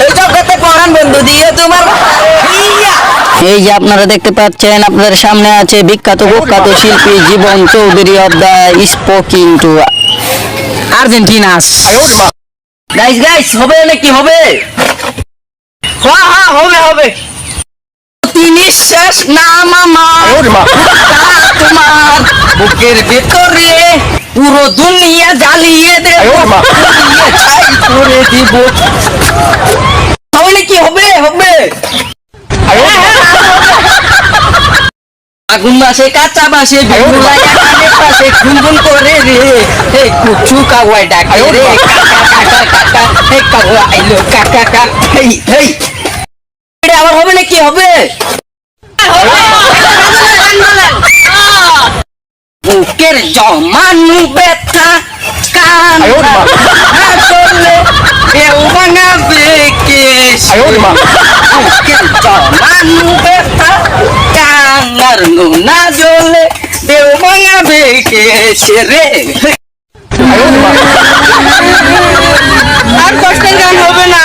এই জগতে পরাণ বন্ধু দিয়ে তোমার এই যে আপনারা দেখতে পাচ্ছেন আপনাদের সামনে আছে বিখ্যাত কুখ্যাত শিল্পী Jibon Chowdhury of the speaking to Argentinas. Guys guys হবে নাকি হবে? হ্যাঁ হ্যাঁ হবে হবে। নিঃশ্বাস নাম আমার তোমার বুকের ভেতরে পুরো দুনিয়া জ্বালিয়ে দেব, ছাই করে দিব। হবে নাকি হবে হবে? আগুন বাসে কাঁচা বাসে বেগুলাই কানে পাশে খুনখুন করে রে, হে কুচু কাওয়াই ডাকে রে, কাকা কাকা কাকা, হে কাওয়া আইলো কাকা কাকা, হেই হেই। এটা আবার হবে নাকি হবে? বুকের জমানু ব্যথা কান না করলে কেউ ভাঙাবে কেশ। বুকের জমানু ব্যথা কাঙ্গার না জ্বলে দেও ভাঙাবে কেশ রে। আর কষ্টের গান হবে না,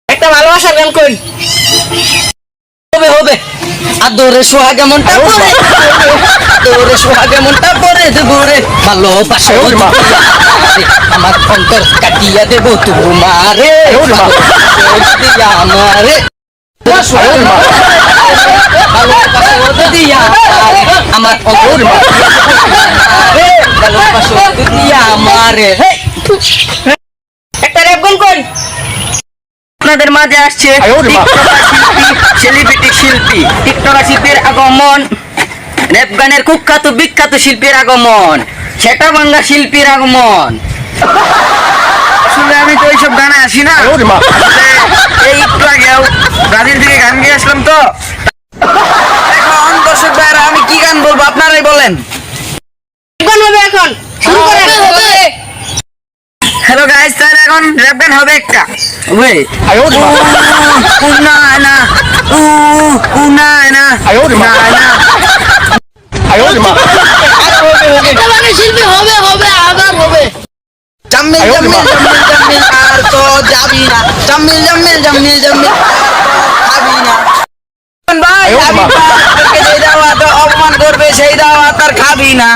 একটা ভালোবাসার গান কই। হবে হবে। আদরে সোহাগে মনটা পরে, আদরে সোহাগে মনটা পরে দেবরে, ভালোবাসা আমার অন্তর কাটিয়া দেব তোমারে, দিয়া আমারে ভালোবাসা দিয়া আমার অন্তর ভালোবাসা দিয়া আমারে। একটা রেপ গান কই। আপনাদের মাঝে আসছে সেলিব্রিটি শিল্পী, টিকটকার শিল্পীর আগমন, র্যাপ গানের কুখ্যাত বিখ্যাত শিল্পীর আগমন, সেটা বাংলা শিল্পীর আগমন। আসলে আমি তো এইসব গানে আসি না, এই একটু আগেও ব্রাজিল থেকে গান গিয়ে আসলাম তো। এখন দর্শক ভাইরা আমি কি গান বলবো আপনারাই বলেন। গান হবে এখন, শুরু করেন। হ্যালো গাইস, তাহলে এখন র্যাপ গান হবে একটা। ওয়ে না না না না শিল্পী হবে হবে আবার হবে। জাম্মিল জাম্মিল জাম্মিল জাম্মিল আর তো যাবি না, জাম্মিল জাম্মিল জাম্মিল জাম্মিল যাবি না ভাই, তোকে যে দাওয়া তো অপমান করবে সেই দাওয়া তার খাবি না।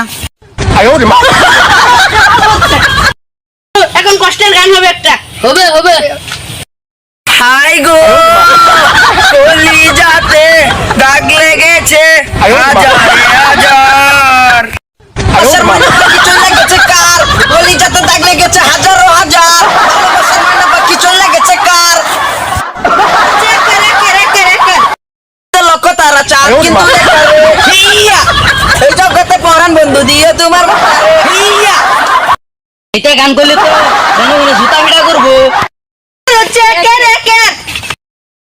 এখন কষ্টের গান হবে একটা। হবে হবে। হাই গো কলিজাতে দাগ লেগেছে হাজার হাজার, ভালোবাসার ময়না পাখি চলে গেছে কার, কলিজাতে দাগ লেগেছে হাজারো হাজার, ভালোবাসার ময়না পাখি চলে গেছে কার। লক্ষ তারা চার কিন্তু হিয়া, এই জগতে পরাণ বন্ধু দিয়ে তোমার হিয়া। এটা গান করলে তো মনে জুতা বিড়া করবো।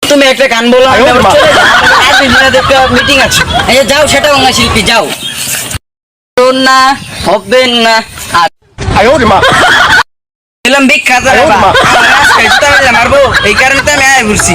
তুমি একটা গান বলো, মিটিং আছে। যাও, সেটা বাংলা শিল্পী যাও না, হবে না। বিখ্যাত মারবো, এই কারণে তো আমি আয় ঘুরছি।